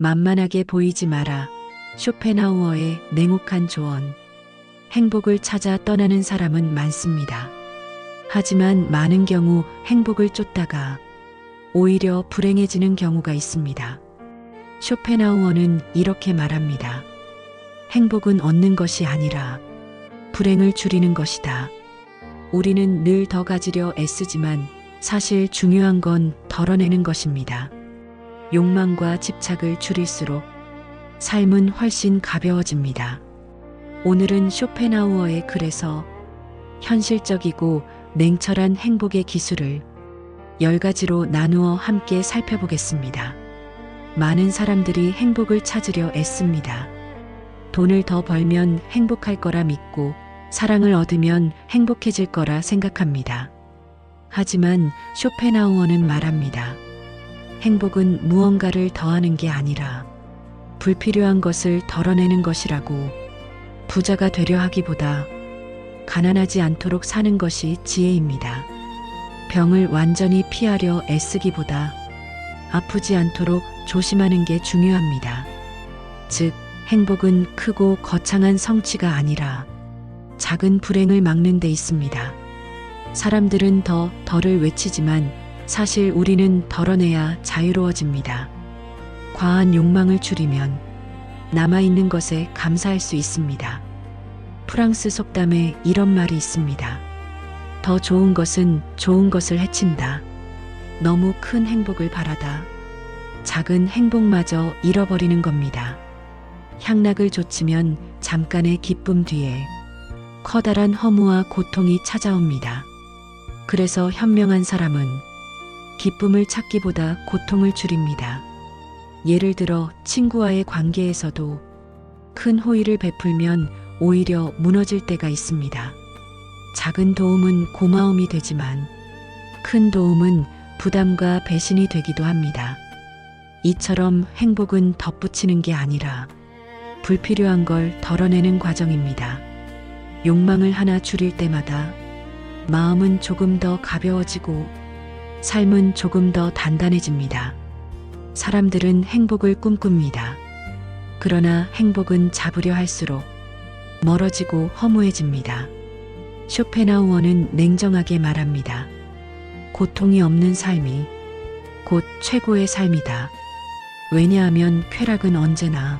만만하게 보이지 마라. 쇼펜하우어의 냉혹한 조언. 행복을 찾아 떠나는 사람은 많습니다. 하지만 많은 경우 행복을 쫓다가 오히려 불행해지는 경우가 있습니다. 쇼펜하우어는 이렇게 말합니다. 행복은 얻는 것이 아니라 불행을 줄이는 것이다. 우리는 늘 더 가지려 애쓰지만 사실 중요한 건 덜어내는 것입니다. 욕망과 집착을 줄일수록 삶은 훨씬 가벼워집니다. 오늘은 쇼펜하우어의 글에서 현실적이고 냉철한 행복의 기술을 10가지로 나누어 함께 살펴보겠습니다. 많은 사람들이 행복을 찾으려 애씁니다. 돈을 더 벌면 행복할 거라 믿고 사랑을 얻으면 행복해질 거라 생각합니다. 하지만 쇼펜하우어는 말합니다. 행복은 무언가를 더하는 게 아니라 불필요한 것을 덜어내는 것이라고. 부자가 되려 하기보다 가난하지 않도록 사는 것이 지혜입니다. 병을 완전히 피하려 애쓰기보다 아프지 않도록 조심하는 게 중요합니다. 즉, 행복은 크고 거창한 성취가 아니라 작은 불행을 막는 데 있습니다. 사람들은 덜을 외치지만 사실 우리는 덜어내야 자유로워집니다. 과한 욕망을 줄이면 남아있는 것에 감사할 수 있습니다. 프랑스 속담에 이런 말이 있습니다. 더 좋은 것은 좋은 것을 해친다. 너무 큰 행복을 바라다 작은 행복마저 잃어버리는 겁니다. 향락을 좇으면 잠깐의 기쁨 뒤에 커다란 허무와 고통이 찾아옵니다. 그래서 현명한 사람은 기쁨을 찾기보다 고통을 줄입니다. 예를 들어 친구와의 관계에서도 큰 호의를 베풀면 오히려 무너질 때가 있습니다. 작은 도움은 고마움이 되지만 큰 도움은 부담과 배신이 되기도 합니다. 이처럼 행복은 덧붙이는 게 아니라 불필요한 걸 덜어내는 과정입니다. 욕망을 하나 줄일 때마다 마음은 조금 더 가벼워지고 삶은 조금 더 단단해집니다. 사람들은 행복을 꿈꿉니다. 그러나 행복은 잡으려 할수록 멀어지고 허무해집니다. 쇼펜하우어는 냉정하게 말합니다. 고통이 없는 삶이 곧 최고의 삶이다. 왜냐하면 쾌락은 언제나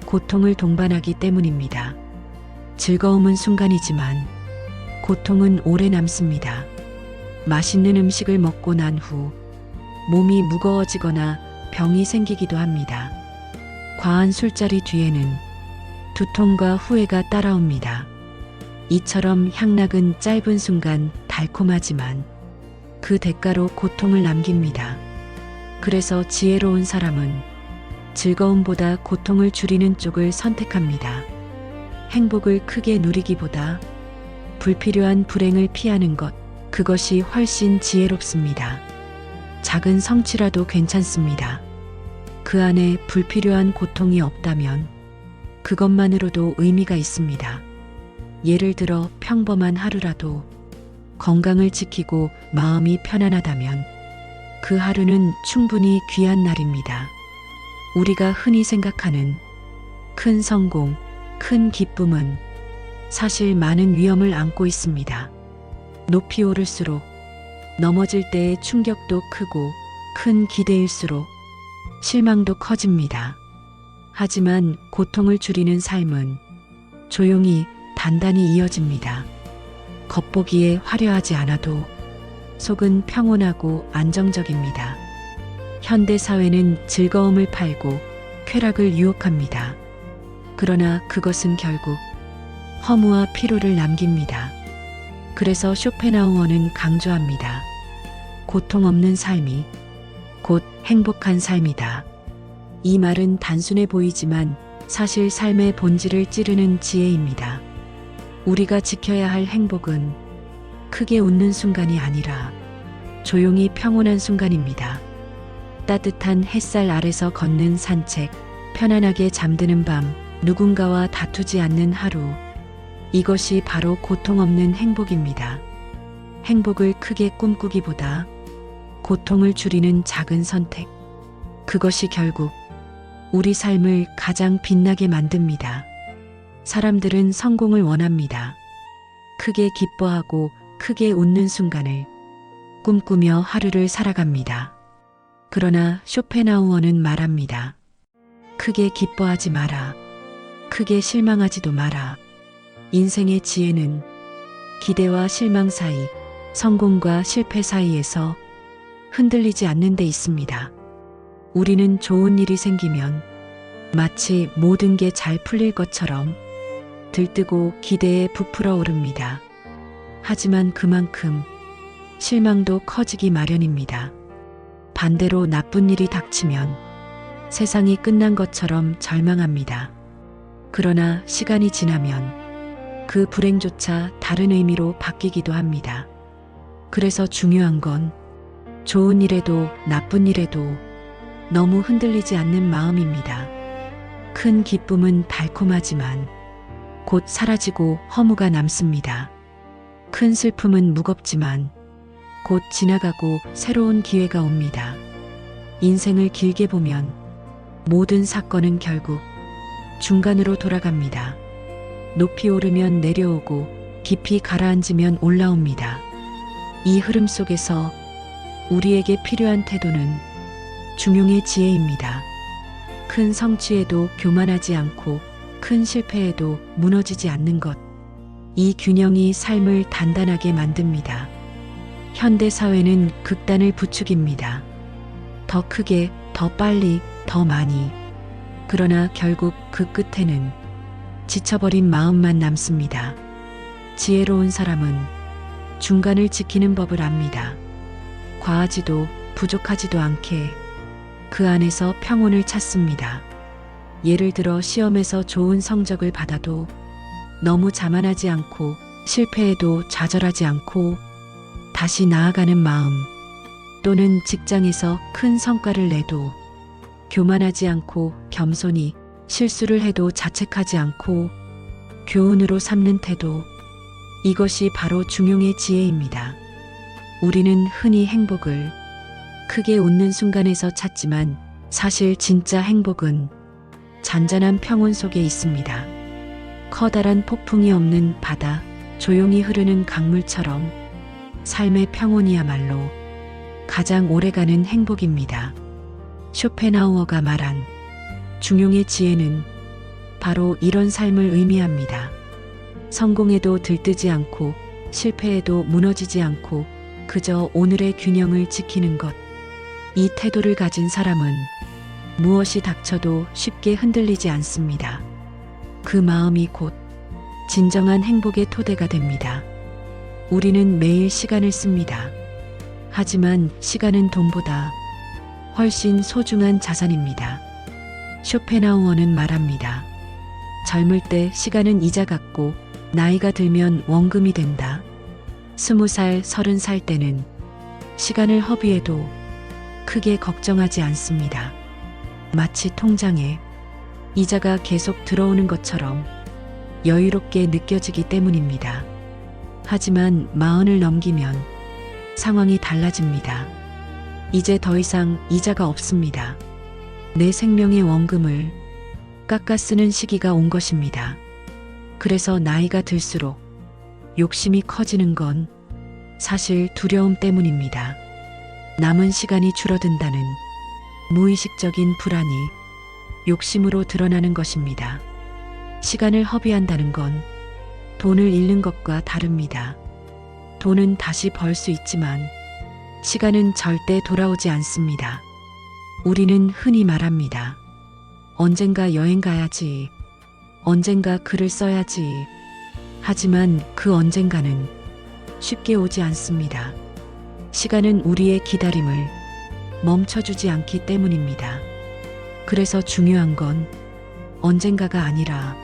고통을 동반하기 때문입니다. 즐거움은 순간이지만 고통은 오래 남습니다. 맛있는 음식을 먹고 난 후 몸이 무거워지거나 병이 생기기도 합니다. 과한 술자리 뒤에는 두통과 후회가 따라옵니다. 이처럼 향락은 짧은 순간 달콤하지만 그 대가로 고통을 남깁니다. 그래서 지혜로운 사람은 즐거움보다 고통을 줄이는 쪽을 선택합니다. 행복을 크게 누리기보다 불필요한 불행을 피하는 것, 그것이 훨씬 지혜롭습니다. 작은 성취라도 괜찮습니다. 그 안에 불필요한 고통이 없다면 그것만으로도 의미가 있습니다. 예를 들어 평범한 하루라도 건강을 지키고 마음이 편안하다면 그 하루는 충분히 귀한 날입니다. 우리가 흔히 생각하는 큰 성공, 큰 기쁨은 사실 많은 위험을 안고 있습니다. 높이 오를수록 넘어질 때의 충격도 크고 큰 기대일수록 실망도 커집니다. 하지만 고통을 줄이는 삶은 조용히 단단히 이어집니다. 겉보기에 화려하지 않아도 속은 평온하고 안정적입니다. 현대 사회는 즐거움을 팔고 쾌락을 유혹합니다. 그러나 그것은 결국 허무와 피로를 남깁니다. 그래서 쇼펜하우어는 강조합니다. 고통 없는 삶이 곧 행복한 삶이다. 이 말은 단순해 보이지만 사실 삶의 본질을 찌르는 지혜입니다. 우리가 지켜야 할 행복은 크게 웃는 순간이 아니라 조용히 평온한 순간입니다. 따뜻한 햇살 아래서 걷는 산책, 편안하게 잠드는 밤, 누군가와 다투지 않는 하루. 이것이 바로 고통 없는 행복입니다. 행복을 크게 꿈꾸기보다 고통을 줄이는 작은 선택. 그것이 결국 우리 삶을 가장 빛나게 만듭니다. 사람들은 성공을 원합니다. 크게 기뻐하고 크게 웃는 순간을 꿈꾸며 하루를 살아갑니다. 그러나 쇼펜하우어는 말합니다. 크게 기뻐하지 마라. 크게 실망하지도 마라. 인생의 지혜는 기대와 실망 사이, 성공과 실패 사이에서 흔들리지 않는 데 있습니다. 우리는 좋은 일이 생기면 마치 모든 게 잘 풀릴 것처럼 들뜨고 기대에 부풀어 오릅니다. 하지만 그만큼 실망도 커지기 마련입니다. 반대로 나쁜 일이 닥치면 세상이 끝난 것처럼 절망합니다. 그러나 시간이 지나면 그 불행조차 다른 의미로 바뀌기도 합니다. 그래서 중요한 건 좋은 일에도 나쁜 일에도 너무 흔들리지 않는 마음입니다. 큰 기쁨은 달콤하지만 곧 사라지고 허무가 남습니다. 큰 슬픔은 무겁지만 곧 지나가고 새로운 기회가 옵니다. 인생을 길게 보면 모든 사건은 결국 중간으로 돌아갑니다. 높이 오르면 내려오고 깊이 가라앉으면 올라옵니다. 이 흐름 속에서 우리에게 필요한 태도는 중용의 지혜입니다. 큰 성취에도 교만하지 않고 큰 실패에도 무너지지 않는 것. 이 균형이 삶을 단단하게 만듭니다. 현대 사회는 극단을 부추깁니다. 더 크게, 더 빨리, 더 많이. 그러나 결국 그 끝에는 지쳐버린 마음만 남습니다. 지혜로운 사람은 중간을 지키는 법을 압니다. 과하지도 부족하지도 않게 그 안에서 평온을 찾습니다. 예를 들어 시험에서 좋은 성적을 받아도 너무 자만하지 않고 실패해도 좌절하지 않고 다시 나아가는 마음, 또는 직장에서 큰 성과를 내도 교만하지 않고 겸손히 실수를 해도 자책하지 않고 교훈으로 삼는 태도, 이것이 바로 중용의 지혜입니다. 우리는 흔히 행복을 크게 웃는 순간에서 찾지만 사실 진짜 행복은 잔잔한 평온 속에 있습니다. 커다란 폭풍이 없는 바다, 조용히 흐르는 강물처럼 삶의 평온이야말로 가장 오래가는 행복입니다. 쇼펜하우어가 말한 중용의 지혜는 바로 이런 삶을 의미합니다. 성공에도 들뜨지 않고 실패에도 무너지지 않고 그저 오늘의 균형을 지키는 것. 이 태도를 가진 사람은 무엇이 닥쳐도 쉽게 흔들리지 않습니다. 그 마음이 곧 진정한 행복의 토대가 됩니다. 우리는 매일 시간을 씁니다. 하지만 시간은 돈보다 훨씬 소중한 자산입니다. 쇼펜하우어는 말합니다. 젊을 때 시간은 이자 같고 나이가 들면 원금이 된다. 20살, 30살 때는 시간을 허비해도 크게 걱정하지 않습니다. 마치 통장에 이자가 계속 들어오는 것처럼 여유롭게 느껴지기 때문입니다. 하지만 40을 넘기면 상황이 달라집니다. 이제 더 이상 이자가 없습니다. 내 생명의 원금을 깎아 쓰는 시기가 온 것입니다. 그래서 나이가 들수록 욕심이 커지는 건 사실 두려움 때문입니다. 남은 시간이 줄어든다는 무의식적인 불안이 욕심으로 드러나는 것입니다. 시간을 허비한다는 건 돈을 잃는 것과 다릅니다. 돈은 다시 벌 수 있지만 시간은 절대 돌아오지 않습니다. 우리는 흔히 말합니다. 언젠가 여행 가야지. 언젠가 글을 써야지. 하지만 그 언젠가는 쉽게 오지 않습니다. 시간은 우리의 기다림을 멈춰주지 않기 때문입니다. 그래서 중요한 건 언젠가가 아니라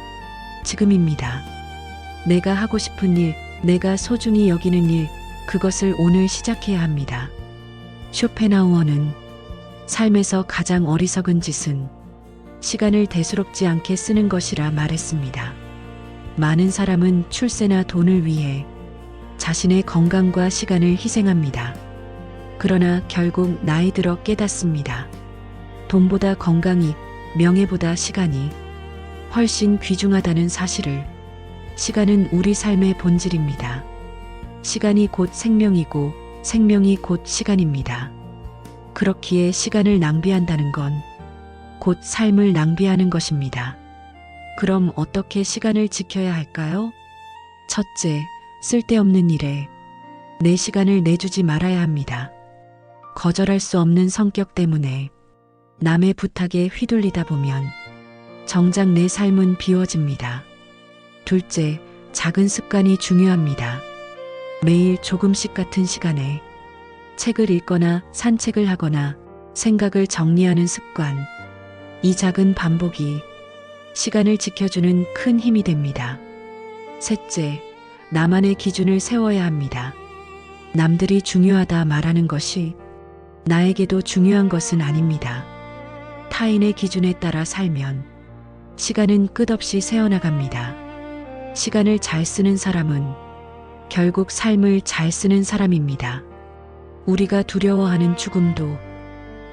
지금입니다. 내가 하고 싶은 일, 내가 소중히 여기는 일, 그것을 오늘 시작해야 합니다. 쇼펜하우어는 삶에서 가장 어리석은 짓은 시간을 대수롭지 않게 쓰는 것이라 말했습니다. 많은 사람은 출세나 돈을 위해 자신의 건강과 시간을 희생합니다. 그러나 결국 나이 들어 깨닫습니다. 돈보다 건강이 명예보다 시간이 훨씬 귀중하다는 사실을. 시간은 우리 삶의 본질입니다. 시간이 곧 생명이고 생명이 곧 시간입니다. 그렇기에 시간을 낭비한다는 건 곧 삶을 낭비하는 것입니다. 그럼 어떻게 시간을 지켜야 할까요? 첫째, 쓸데없는 일에 내 시간을 내주지 말아야 합니다. 거절할 수 없는 성격 때문에 남의 부탁에 휘둘리다 보면 정작 내 삶은 비워집니다. 둘째, 작은 습관이 중요합니다. 매일 조금씩 같은 시간에 책을 읽거나 산책을 하거나 생각을 정리하는 습관. 이 작은 반복이 시간을 지켜주는 큰 힘이 됩니다. 셋째, 나만의 기준을 세워야 합니다. 남들이 중요하다 말하는 것이 나에게도 중요한 것은 아닙니다. 타인의 기준에 따라 살면 시간은 끝없이 새어나갑니다. 시간을 잘 쓰는 사람은 결국 삶을 잘 쓰는 사람입니다. 우리가 두려워하는 죽음도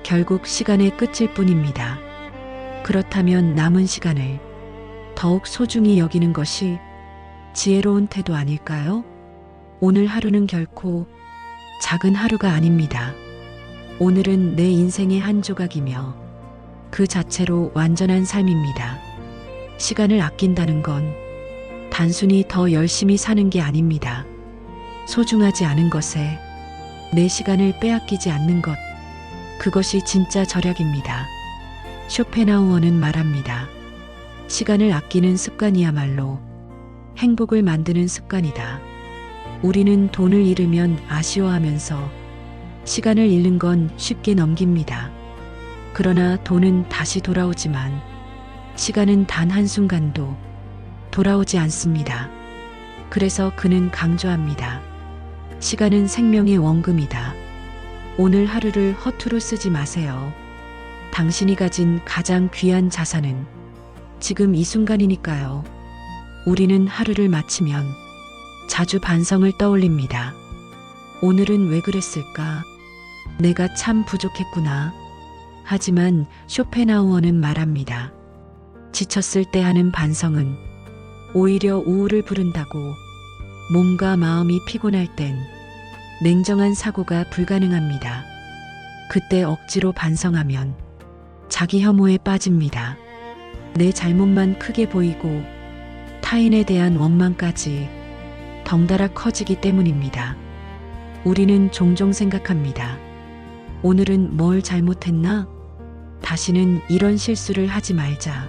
결국 시간의 끝일 뿐입니다. 그렇다면 남은 시간을 더욱 소중히 여기는 것이 지혜로운 태도 아닐까요? 오늘 하루는 결코 작은 하루가 아닙니다. 오늘은 내 인생의 한 조각이며 그 자체로 완전한 삶입니다. 시간을 아낀다는 건 단순히 더 열심히 사는 게 아닙니다. 소중하지 않은 것에 내 시간을 빼앗기지 않는 것, 그것이 진짜 절약입니다. 쇼펜하우어는 말합니다. 시간을 아끼는 습관이야말로 행복을 만드는 습관이다. 우리는 돈을 잃으면 아쉬워하면서 시간을 잃는 건 쉽게 넘깁니다. 그러나 돈은 다시 돌아오지만 시간은 단 한순간도 돌아오지 않습니다. 그래서 그는 강조합니다. 시간은 생명의 원금이다. 오늘 하루를 허투루 쓰지 마세요. 당신이 가진 가장 귀한 자산은 지금 이 순간이니까요. 우리는 하루를 마치면 자주 반성을 떠올립니다. 오늘은 왜 그랬을까? 내가 참 부족했구나. 하지만 쇼펜하우어는 말합니다. 지쳤을 때 하는 반성은 오히려 우울을 부른다고. 몸과 마음이 피곤할 땐 냉정한 사고가 불가능합니다. 그때 억지로 반성하면 자기 혐오에 빠집니다. 내 잘못만 크게 보이고 타인에 대한 원망까지 덩달아 커지기 때문입니다. 우리는 종종 생각합니다. 오늘은 뭘 잘못했나? 다시는 이런 실수를 하지 말자.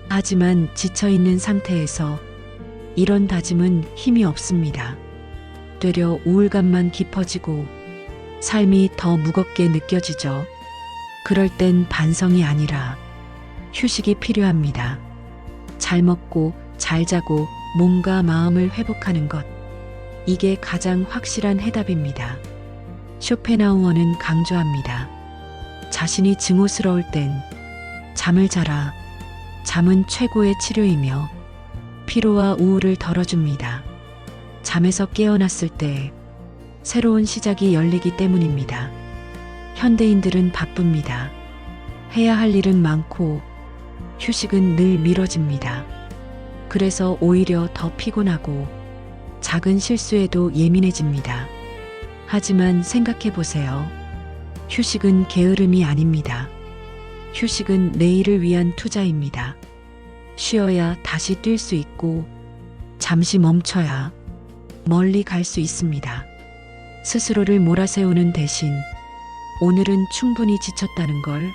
하지만 지쳐있는 상태에서 이런 다짐은 힘이 없습니다. 되려 우울감만 깊어지고 삶이 더 무겁게 느껴지죠. 그럴 땐 반성이 아니라 휴식이 필요합니다. 잘 먹고 잘 자고 몸과 마음을 회복하는 것. 이게 가장 확실한 해답입니다. 쇼펜하우어는 강조합니다. 자신이 증오스러울 땐 잠을 자라. 잠은 최고의 치료이며 피로와 우울을 덜어줍니다. 잠에서 깨어났을 때 새로운 시작이 열리기 때문입니다. 현대인들은 바쁩니다. 해야 할 일은 많고 휴식은 늘 미뤄집니다. 그래서 오히려 더 피곤하고 작은 실수에도 예민해집니다. 하지만 생각해 보세요. 휴식은 게으름이 아닙니다. 휴식은 내일을 위한 투자입니다. 쉬어야 다시 뛸 수 있고 잠시 멈춰야 멀리 갈 수 있습니다. 스스로를 몰아세우는 대신 오늘은 충분히 지쳤다는 걸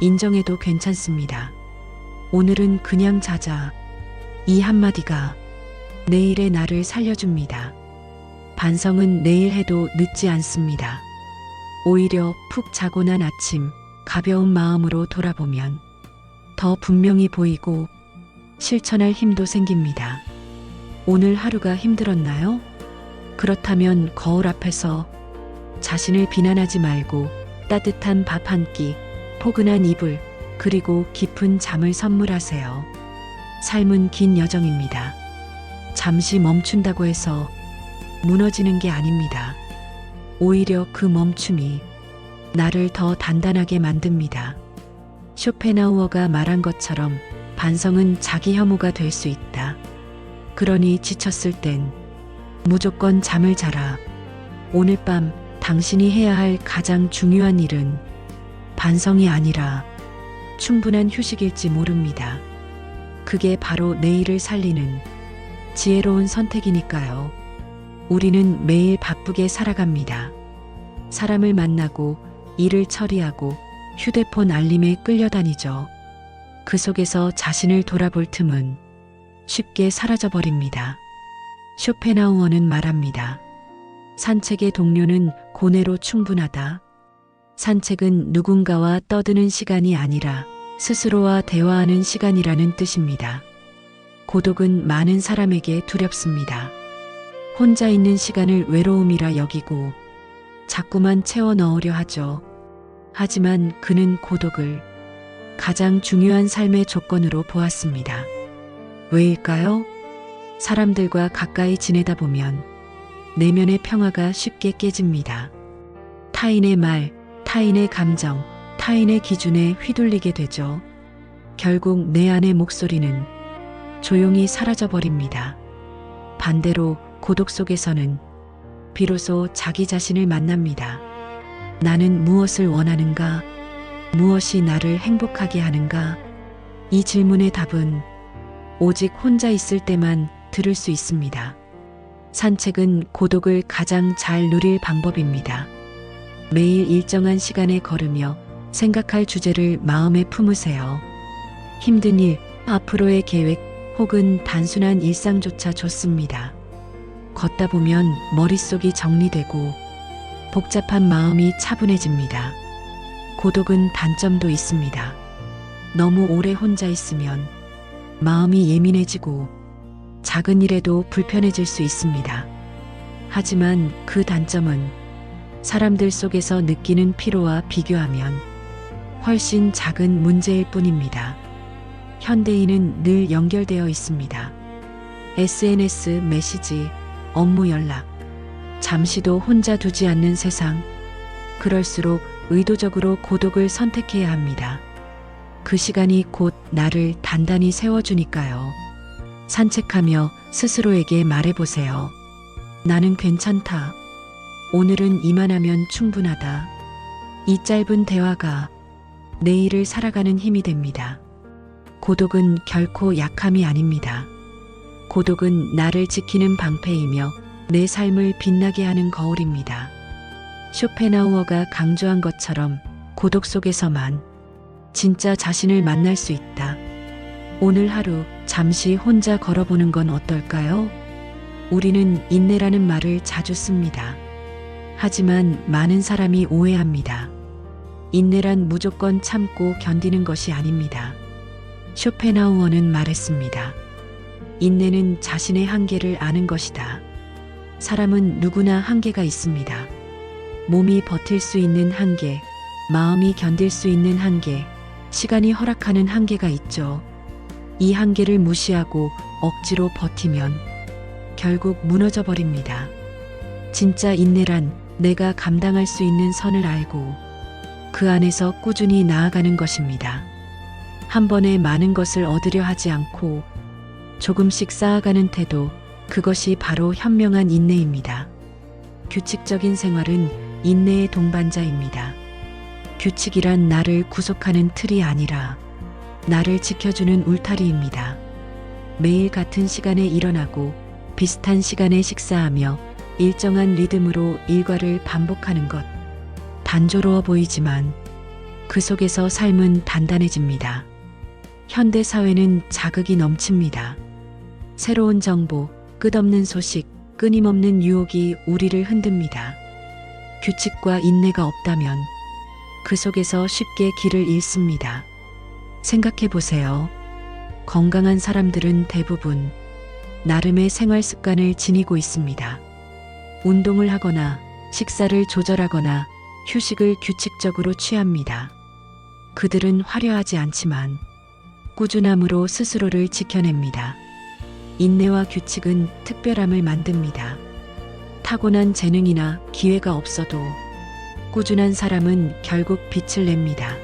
인정해도 괜찮습니다. 오늘은 그냥 자자. 이 한마디가 내일의 나를 살려줍니다. 반성은 내일 해도 늦지 않습니다. 오히려 푹 자고 난 아침 가벼운 마음으로 돌아보면 더 분명히 보이고 실천할 힘도 생깁니다. 오늘 하루가 힘들었나요? 그렇다면 거울 앞에서 자신을 비난하지 말고 따뜻한 밥 한 끼, 포근한 이불, 그리고 깊은 잠을 선물하세요. 삶은 긴 여정입니다. 잠시 멈춘다고 해서 무너지는 게 아닙니다. 오히려 그 멈춤이 나를 더 단단하게 만듭니다. 쇼펜하우어가 말한 것처럼 반성은 자기 혐오가 될 수 있다. 그러니 지쳤을 땐 무조건 잠을 자라. 오늘 밤 당신이 해야 할 가장 중요한 일은 반성이 아니라 충분한 휴식일지 모릅니다. 그게 바로 내일을 살리는 지혜로운 선택이니까요. 우리는 매일 바쁘게 살아갑니다. 사람을 만나고 일을 처리하고 휴대폰 알림에 끌려다니죠. 그 속에서 자신을 돌아볼 틈은 쉽게 사라져버립니다. 쇼펜하우어는 말합니다. 산책의 동료는 고뇌로 충분하다. 산책은 누군가와 떠드는 시간이 아니라 스스로와 대화하는 시간이라는 뜻입니다. 고독은 많은 사람에게 두렵습니다. 혼자 있는 시간을 외로움이라 여기고 자꾸만 채워 넣으려 하죠. 하지만 그는 고독을 가장 중요한 삶의 조건으로 보았습니다. 왜일까요? 사람들과 가까이 지내다 보면 내면의 평화가 쉽게 깨집니다. 타인의 말, 타인의 감정, 타인의 기준에 휘둘리게 되죠. 결국 내 안의 목소리는 조용히 사라져버립니다. 반대로 고독 속에서는 비로소 자기 자신을 만납니다. 나는 무엇을 원하는가? 무엇이 나를 행복하게 하는가? 이 질문의 답은 오직 혼자 있을 때만 들을 수 있습니다. 산책은 고독을 가장 잘 누릴 방법입니다. 매일 일정한 시간에 걸으며 생각할 주제를 마음에 품으세요. 힘든 일, 앞으로의 계획 혹은 단순한 일상조차 좋습니다. 걷다 보면 머릿속이 정리되고 복잡한 마음이 차분해집니다. 고독은 단점도 있습니다. 너무 오래 혼자 있으면 마음이 예민해지고 작은 일에도 불편해질 수 있습니다. 하지만 그 단점은 사람들 속에서 느끼는 피로와 비교하면 훨씬 작은 문제일 뿐입니다. 현대인은 늘 연결되어 있습니다. SNS 메시지, 업무 연락, 잠시도 혼자 두지 않는 세상. 그럴수록 의도적으로 고독을 선택해야 합니다. 그 시간이 곧 나를 단단히 세워주니까요. 산책하며 스스로에게 말해보세요. 나는 괜찮다. 오늘은 이만하면 충분하다. 이 짧은 대화가 내일을 살아가는 힘이 됩니다. 고독은 결코 약함이 아닙니다. 고독은 나를 지키는 방패이며 내 삶을 빛나게 하는 거울입니다. 쇼펜하우어가 강조한 것처럼 고독 속에서만 진짜 자신을 만날 수 있다. 오늘 하루 잠시 혼자 걸어보는 건 어떨까요? 우리는 인내라는 말을 자주 씁니다. 하지만 많은 사람이 오해합니다. 인내란 무조건 참고 견디는 것이 아닙니다. 쇼펜하우어는 말했습니다. 인내는 자신의 한계를 아는 것이다. 사람은 누구나 한계가 있습니다. 몸이 버틸 수 있는 한계, 마음이 견딜 수 있는 한계, 시간이 허락하는 한계가 있죠. 이 한계를 무시하고 억지로 버티면 결국 무너져 버립니다. 진짜 인내란 내가 감당할 수 있는 선을 알고 그 안에서 꾸준히 나아가는 것입니다. 한 번에 많은 것을 얻으려 하지 않고 조금씩 쌓아가는 태도, 그것이 바로 현명한 인내입니다. 규칙적인 생활은 인내의 동반자입니다. 규칙이란 나를 구속하는 틀이 아니라 나를 지켜주는 울타리입니다. 매일 같은 시간에 일어나고 비슷한 시간에 식사하며 일정한 리듬으로 일과를 반복하는 것. 단조로워 보이지만 그 속에서 삶은 단단해집니다. 현대 사회는 자극이 넘칩니다. 새로운 정보, 끝없는 소식, 끊임없는 유혹이 우리를 흔듭니다. 규칙과 인내가 없다면 그 속에서 쉽게 길을 잃습니다. 생각해 보세요. 건강한 사람들은 대부분 나름의 생활 습관을 지니고 있습니다. 운동을 하거나 식사를 조절하거나 휴식을 규칙적으로 취합니다. 그들은 화려하지 않지만 꾸준함으로 스스로를 지켜냅니다. 인내와 규칙은 특별함을 만듭니다. 타고난 재능이나 기회가 없어도 꾸준한 사람은 결국 빛을 냅니다.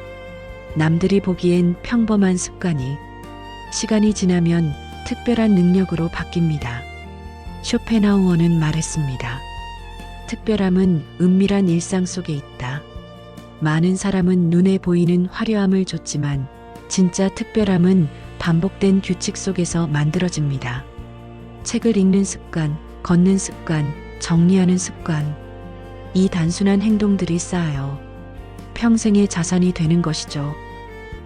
남들이 보기엔 평범한 습관이 시간이 지나면 특별한 능력으로 바뀝니다. 쇼펜하우어는 말했습니다. 특별함은 은밀한 일상 속에 있다. 많은 사람은 눈에 보이는 화려함을 줬지만 진짜 특별함은 반복된 규칙 속에서 만들어집니다. 책을 읽는 습관, 걷는 습관, 정리하는 습관. 이 단순한 행동들이 쌓여 평생의 자산이 되는 것이죠.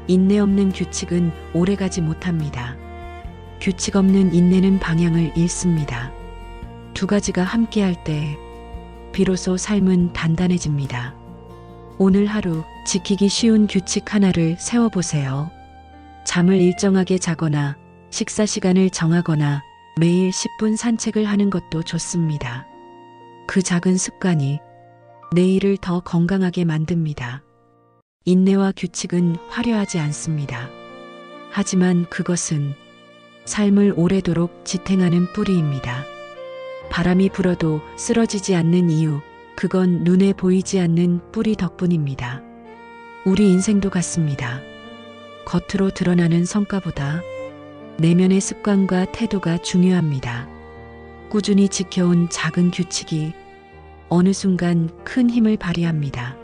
인내 없는 규칙은 오래가지 못합니다. 규칙 없는 인내는 방향을 잃습니다. 두 가지가 함께할 때 비로소 삶은 단단해집니다. 오늘 하루 지키기 쉬운 규칙 하나를 세워보세요. 잠을 일정하게 자거나 식사 시간을 정하거나 매일 10분 산책을 하는 것도 좋습니다. 그 작은 습관이 내일을 더 건강하게 만듭니다. 인내와 규칙은 화려하지 않습니다. 하지만 그것은 삶을 오래도록 지탱하는 뿌리입니다. 바람이 불어도 쓰러지지 않는 이유, 그건 눈에 보이지 않는 뿌리 덕분입니다. 우리 인생도 같습니다. 겉으로 드러나는 성과보다 내면의 습관과 태도가 중요합니다. 꾸준히 지켜온 작은 규칙이 어느 순간 큰 힘을 발휘합니다.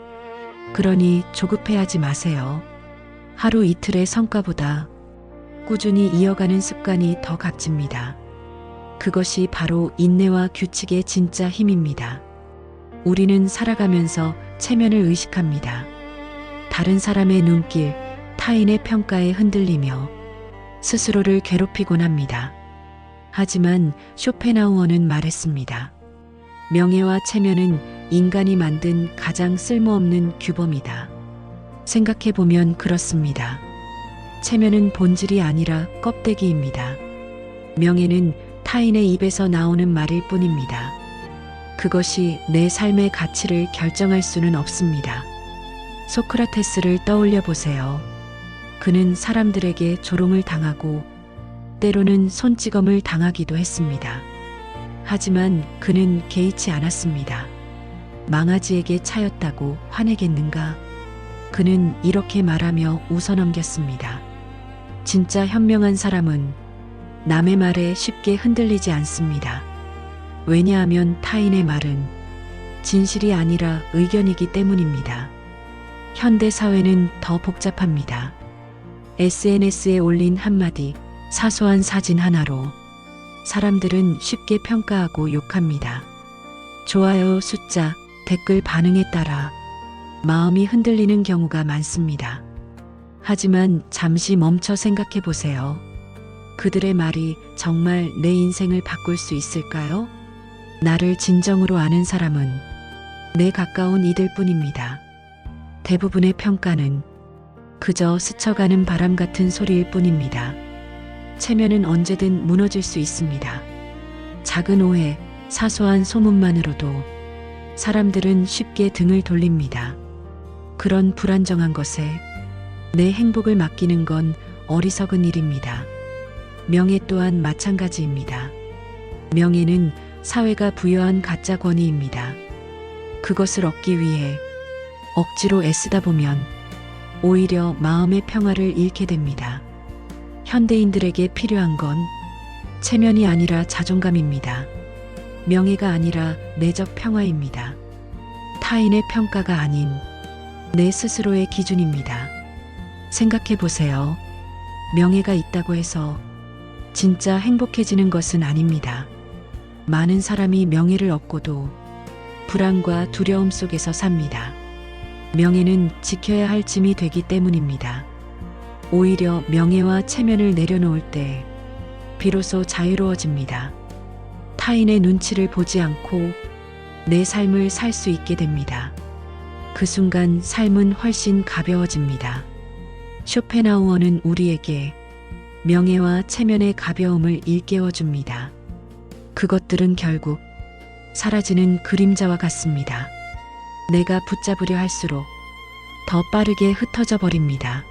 그러니 조급해하지 마세요. 하루 이틀의 성과보다 꾸준히 이어가는 습관이 더 값집니다. 그것이 바로 인내와 규칙의 진짜 힘입니다. 우리는 살아가면서 체면을 의식합니다. 다른 사람의 눈길, 타인의 평가에 흔들리며 스스로를 괴롭히곤 합니다. 하지만 쇼펜하우어는 말했습니다. 명예와 체면은 인간이 만든 가장 쓸모없는 규범이다. 생각해보면 그렇습니다. 체면은 본질이 아니라 껍데기입니다. 명예는 타인의 입에서 나오는 말일 뿐입니다. 그것이 내 삶의 가치를 결정할 수는 없습니다. 소크라테스를 떠올려 보세요. 그는 사람들에게 조롱을 당하고 때로는 손찌검을 당하기도 했습니다. 하지만 그는 개의치 않았습니다. 망아지에게 차였다고 화내겠는가? 그는 이렇게 말하며 웃어넘겼습니다. 진짜 현명한 사람은 남의 말에 쉽게 흔들리지 않습니다. 왜냐하면 타인의 말은 진실이 아니라 의견이기 때문입니다. 현대 사회는 더 복잡합니다. SNS에 올린 한마디, 사소한 사진 하나로 사람들은 쉽게 평가하고 욕합니다. 좋아요 숫자, 댓글 반응에 따라 마음이 흔들리는 경우가 많습니다. 하지만 잠시 멈춰 생각해 보세요. 그들의 말이 정말 내 인생을 바꿀 수 있을까요? 나를 진정으로 아는 사람은 내 가까운 이들 뿐입니다. 대부분의 평가는 그저 스쳐가는 바람 같은 소리일 뿐입니다. 체면은 언제든 무너질 수 있습니다. 작은 오해, 사소한 소문만으로도 사람들은 쉽게 등을 돌립니다. 그런 불안정한 것에 내 행복을 맡기는 건 어리석은 일입니다. 명예 또한 마찬가지입니다. 명예는 사회가 부여한 가짜 권위입니다. 그것을 얻기 위해 억지로 애쓰다 보면 오히려 마음의 평화를 잃게 됩니다. 현대인들에게 필요한 건 체면이 아니라 자존감입니다. 명예가 아니라 내적 평화입니다. 타인의 평가가 아닌 내 스스로의 기준입니다. 생각해 보세요. 명예가 있다고 해서 진짜 행복해지는 것은 아닙니다. 많은 사람이 명예를 얻고도 불안과 두려움 속에서 삽니다. 명예는 지켜야 할 짐이 되기 때문입니다. 오히려 명예와 체면을 내려놓을 때 비로소 자유로워집니다. 타인의 눈치를 보지 않고 내 삶을 살 수 있게 됩니다. 그 순간 삶은 훨씬 가벼워집니다. 쇼펜하우어는 우리에게 명예와 체면의 가벼움을 일깨워줍니다. 그것들은 결국 사라지는 그림자와 같습니다. 내가 붙잡으려 할수록 더 빠르게 흩어져 버립니다.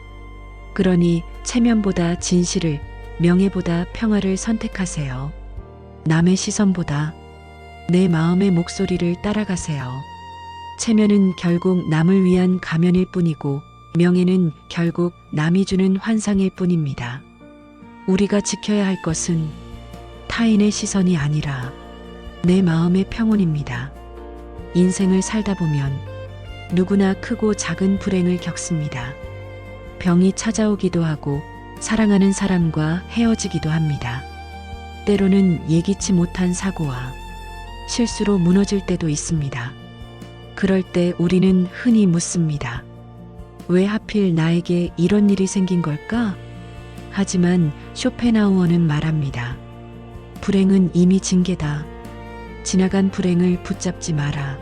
그러니 체면보다 진실을, 명예보다 평화를 선택하세요. 남의 시선보다 내 마음의 목소리를 따라가세요. 체면은 결국 남을 위한 가면일 뿐이고 명예는 결국 남이 주는 환상일 뿐입니다. 우리가 지켜야 할 것은 타인의 시선이 아니라 내 마음의 평온입니다. 인생을 살다 보면 누구나 크고 작은 불행을 겪습니다. 병이 찾아오기도 하고 사랑하는 사람과 헤어지기도 합니다. 때로는 예기치 못한 사고와 실수로 무너질 때도 있습니다. 그럴 때 우리는 흔히 묻습니다. 왜 하필 나에게 이런 일이 생긴 걸까? 하지만 쇼펜하우어는 말합니다. 불행은 이미 징계다. 지나간 불행을 붙잡지 마라.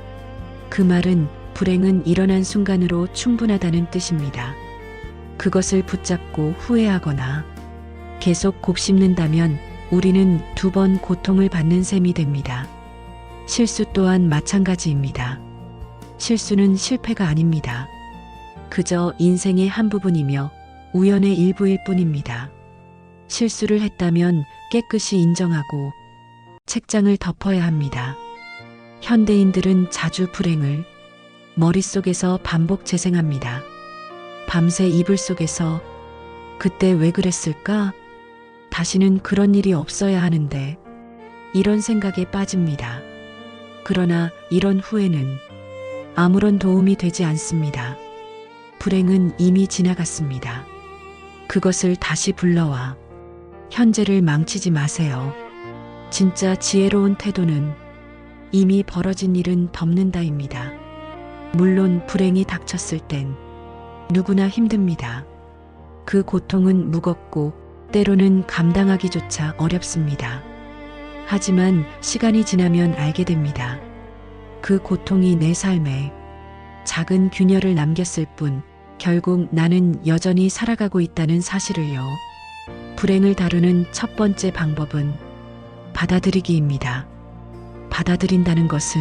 그 말은 불행은 일어난 순간으로 충분하다는 뜻입니다. 그것을 붙잡고 후회하거나 계속 곱씹는다면 우리는 두 번 고통을 받는 셈이 됩니다. 실수 또한 마찬가지입니다. 실수는 실패가 아닙니다. 그저 인생의 한 부분이며 우연의 일부일 뿐입니다. 실수를 했다면 깨끗이 인정하고 책장을 덮어야 합니다. 현대인들은 자주 불행을 머릿속에서 반복 재생합니다. 밤새 이불 속에서 그때 왜 그랬을까? 다시는 그런 일이 없어야 하는데 이런 생각에 빠집니다. 그러나 이런 후회는 아무런 도움이 되지 않습니다. 불행은 이미 지나갔습니다. 그것을 다시 불러와 현재를 망치지 마세요. 진짜 지혜로운 태도는 이미 벌어진 일은 덮는다입니다. 물론 불행이 닥쳤을 땐 누구나 힘듭니다. 그 고통은 무겁고 때로는 감당하기조차 어렵습니다. 하지만 시간이 지나면 알게 됩니다. 그 고통이 내 삶에 작은 균열을 남겼을 뿐 결국 나는 여전히 살아가고 있다는 사실을요. 불행을 다루는 첫 번째 방법은 받아들이기입니다. 받아들인다는 것은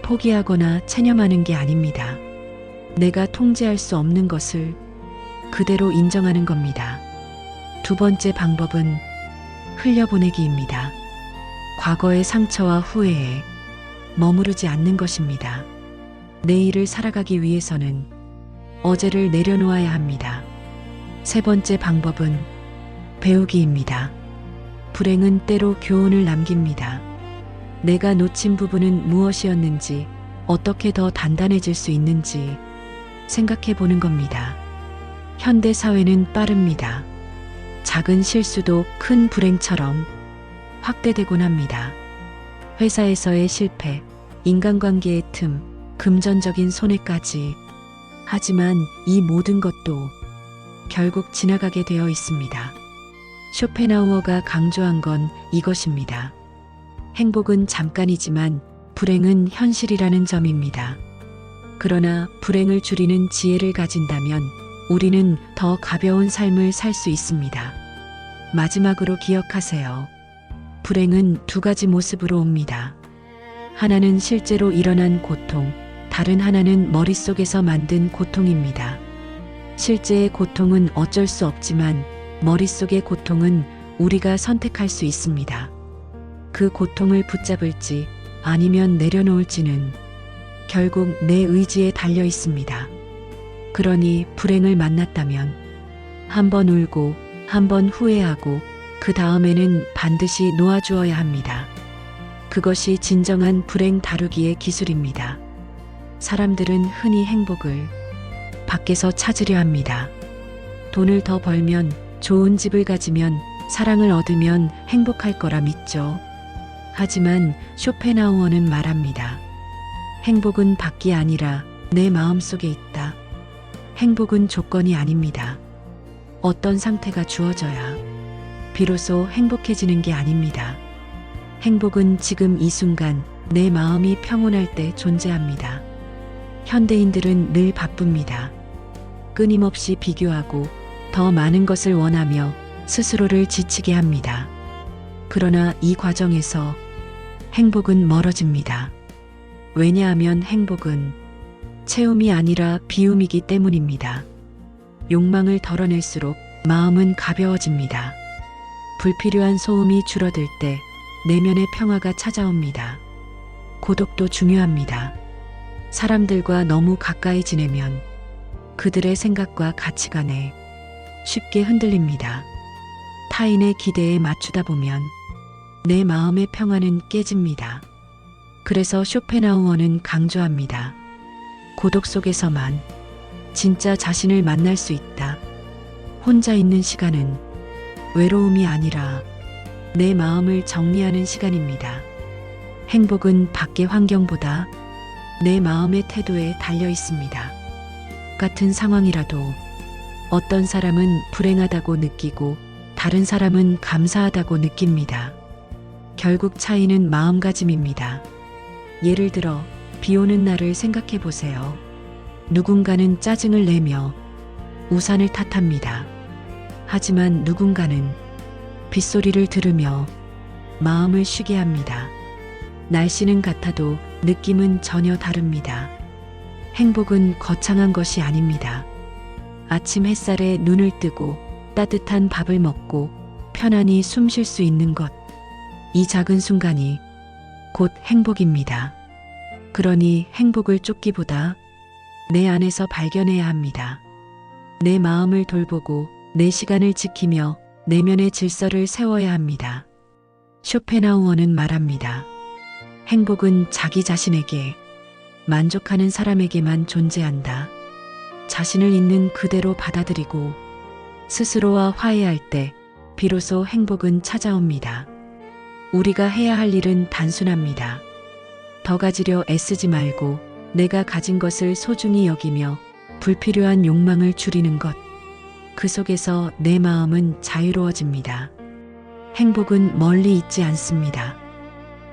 포기하거나 체념하는 게 아닙니다. 내가 통제할 수 없는 것을 그대로 인정하는 겁니다. 두 번째 방법은 흘려보내기입니다. 과거의 상처와 후회에 머무르지 않는 것입니다. 내일을 살아가기 위해서는 어제를 내려놓아야 합니다. 세 번째 방법은 배우기입니다. 불행은 때로 교훈을 남깁니다. 내가 놓친 부분은 무엇이었는지, 어떻게 더 단단해질 수 있는지 생각해 보는 겁니다. 현대 사회는 빠릅니다. 작은 실수도 큰 불행처럼 확대되곤 합니다. 회사에서의 실패, 인간관계의 틈, 금전적인 손해까지. 하지만 이 모든 것도 결국 지나가게 되어 있습니다. 쇼펜하우어가 강조한 건 이것입니다. 행복은 잠깐이지만 불행은 현실이라는 점입니다. 그러나 불행을 줄이는 지혜를 가진다면 우리는 더 가벼운 삶을 살 수 있습니다. 마지막으로 기억하세요. 불행은 두 가지 모습으로 옵니다. 하나는 실제로 일어난 고통, 다른 하나는 머릿속에서 만든 고통입니다. 실제의 고통은 어쩔 수 없지만 머릿속의 고통은 우리가 선택할 수 있습니다. 그 고통을 붙잡을지 아니면 내려놓을지는 결국 내 의지에 달려 있습니다. 그러니 불행을 만났다면 한 번 울고 한 번 후회하고 그 다음에는 반드시 놓아주어야 합니다. 그것이 진정한 불행 다루기의 기술입니다. 사람들은 흔히 행복을 밖에서 찾으려 합니다. 돈을 더 벌면, 좋은 집을 가지면, 사랑을 얻으면 행복할 거라 믿죠. 하지만 쇼펜하우어는 말합니다. 행복은 밖이 아니라 내 마음속에 있다. 행복은 조건이 아닙니다. 어떤 상태가 주어져야 비로소 행복해지는 게 아닙니다. 행복은 지금 이 순간 내 마음이 평온할 때 존재합니다. 현대인들은 늘 바쁩니다. 끊임없이 비교하고 더 많은 것을 원하며 스스로를 지치게 합니다. 그러나 이 과정에서 행복은 멀어집니다. 왜냐하면 행복은 채움이 아니라 비움이기 때문입니다. 욕망을 덜어낼수록 마음은 가벼워집니다. 불필요한 소음이 줄어들 때 내면의 평화가 찾아옵니다. 고독도 중요합니다. 사람들과 너무 가까이 지내면 그들의 생각과 가치관에 쉽게 흔들립니다. 타인의 기대에 맞추다 보면 내 마음의 평안은 깨집니다. 그래서 쇼펜하우어는 강조합니다. 고독 속에서만 진짜 자신을 만날 수 있다. 혼자 있는 시간은 외로움이 아니라 내 마음을 정리하는 시간입니다. 행복은 밖의 환경보다 내 마음의 태도에 달려 있습니다. 같은 상황이라도 어떤 사람은 불행하다고 느끼고 다른 사람은 감사하다고 느낍니다. 결국 차이는 마음가짐입니다. 예를 들어 비 오는 날을 생각해 보세요. 누군가는 짜증을 내며 우산을 탓합니다. 하지만 누군가는 빗소리를 들으며 마음을 쉬게 합니다. 날씨는 같아도 느낌은 전혀 다릅니다. 행복은 거창한 것이 아닙니다. 아침 햇살에 눈을 뜨고 따뜻한 밥을 먹고 편안히 숨 쉴 수 있는 것. 이 작은 순간이 곧 행복입니다. 그러니 행복을 쫓기보다 내 안에서 발견해야 합니다. 내 마음을 돌보고 내 시간을 지키며 내면의 질서를 세워야 합니다. 쇼펜하우어는 말합니다. 행복은 자기 자신에게 만족하는 사람에게만 존재한다. 자신을 있는 그대로 받아들이고 스스로와 화해할 때 비로소 행복은 찾아옵니다. 우리가 해야 할 일은 단순합니다. 더 가지려 애쓰지 말고 내가 가진 것을 소중히 여기며 불필요한 욕망을 줄이는 것. 그 속에서 내 마음은 자유로워집니다. 행복은 멀리 있지 않습니다.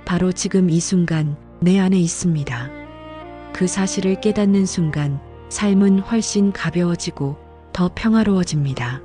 바로 지금 이 순간 내 안에 있습니다. 그 사실을 깨닫는 순간 삶은 훨씬 가벼워지고 더 평화로워집니다.